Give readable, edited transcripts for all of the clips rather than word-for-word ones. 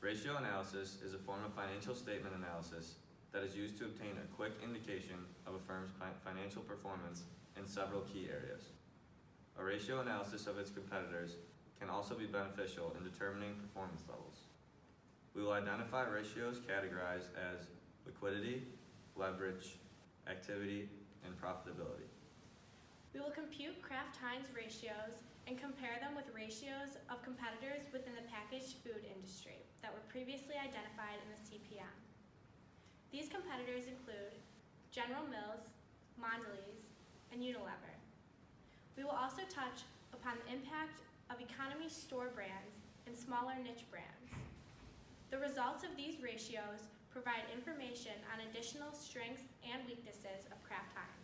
Ratio analysis is a form of financial statement analysis that is used to obtain a quick indication of a firm's financial performance in several key areas. A ratio analysis of its competitors can also be beneficial in determining performance levels. We will identify ratios categorized as liquidity, leverage, activity, and profitability. We will compute Kraft Heinz ratios and compare them with ratios of competitors within the packaged food industry that were previously identified in the CPM. These competitors include General Mills, Mondelez, and Unilever. We will also touch upon the impact of economy store brands and smaller niche brands. The results of these ratios provide information on additional strengths and weaknesses of Kraft Heinz.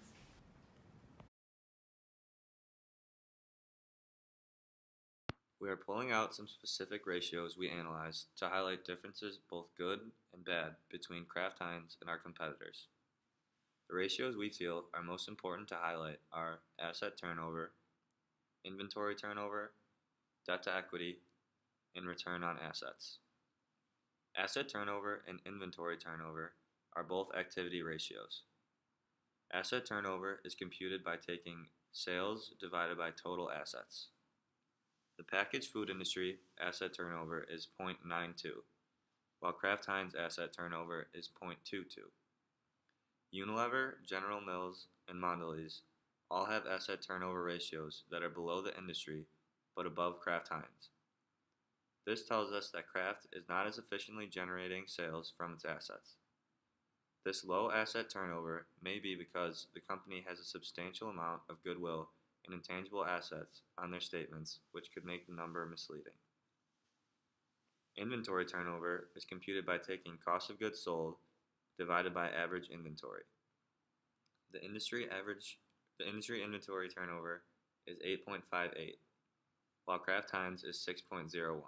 We are pulling out some specific ratios we analyzed to highlight differences both good and bad between Kraft Heinz and our competitors. The ratios we feel are most important to highlight are asset turnover, inventory turnover, debt to equity, and return on assets. Asset turnover and inventory turnover are both activity ratios. Asset turnover is computed by taking sales divided by total assets. The packaged food industry asset turnover is 0.92, while Kraft Heinz asset turnover is 0.22. Unilever, General Mills, and Mondelez all have asset turnover ratios that are below the industry but above Kraft Heinz. This tells us that Kraft is not as efficiently generating sales from its assets. This low asset turnover may be because the company has a substantial amount of goodwill and intangible assets on their statements, which could make the number misleading. Inventory turnover is computed by taking cost of goods sold divided by average inventory. The industry inventory turnover is 8.58, while Kraft Heinz is 6.01.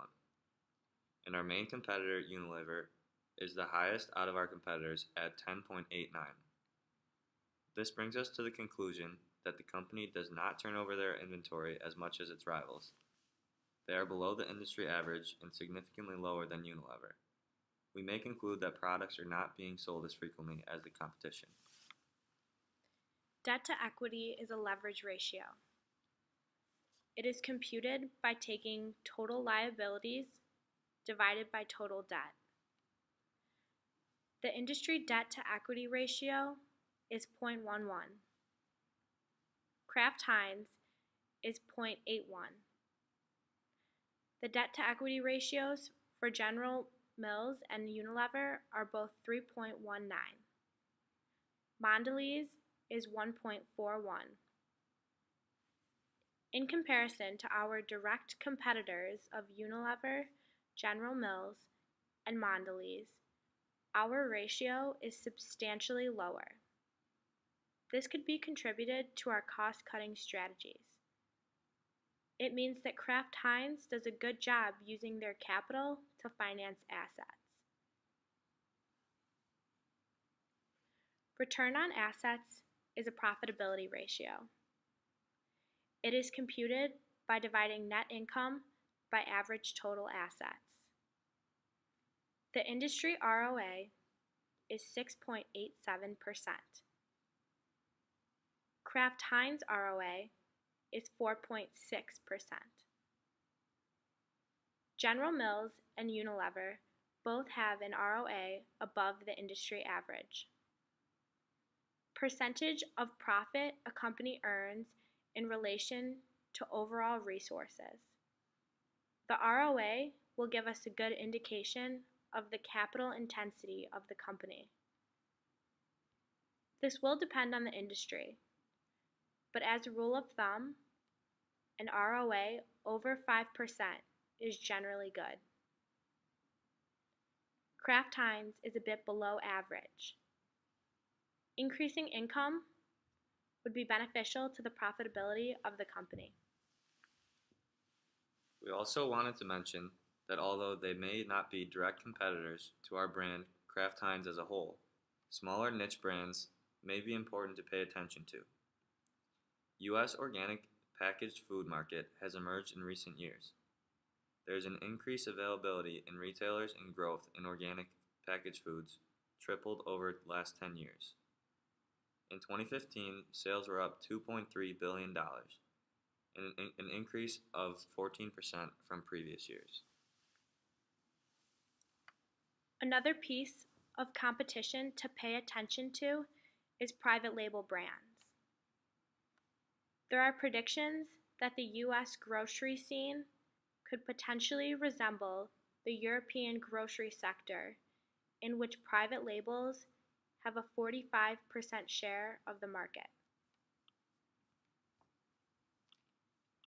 And our main competitor, Unilever, is the highest out of our competitors at 10.89. This brings us to the conclusion that the company does not turn over their inventory as much as its rivals. They are below the industry average and significantly lower than Unilever. We may conclude that products are not being sold as frequently as the competition. Debt to equity is a leverage ratio. It is computed by taking total liabilities divided by total debt. The industry debt to equity ratio is 0.11. Kraft Heinz is 0.81. The debt to equity ratios for General Mills and Unilever are both 3.19. Mondelez is 1.41. In comparison to our direct competitors of Unilever, General Mills, and Mondelez, our ratio is substantially lower. This could be contributed to our cost-cutting strategies. It means that Kraft Heinz does a good job using their capital to finance assets. Return on assets is a profitability ratio. It is computed by dividing net income by average total assets. The industry ROA is 6.87%. Kraft Heinz ROA is 4.6%. General Mills and Unilever both have an ROA above the industry average. Percentage of profit a company earns in relation to overall resources. The ROA will give us a good indication of the capital intensity of the company. This will depend on the industry, but as a rule of thumb, an ROA over 5% is generally good. Kraft Heinz is a bit below average. Increasing income would be beneficial to the profitability of the company. We also wanted to mention that although they may not be direct competitors to our brand Kraft Heinz as a whole, smaller niche brands may be important to pay attention to. U.S. organic packaged food market has emerged in recent years. There is an increased availability in retailers and growth in organic packaged foods, tripled over the last 10 years. In 2015, sales were up $2.3 billion, an increase of 14% from previous years. Another piece of competition to pay attention to is private label brands. There are predictions that the U.S. grocery scene could potentially resemble the European grocery sector, in which private labels have a 45% share of the market.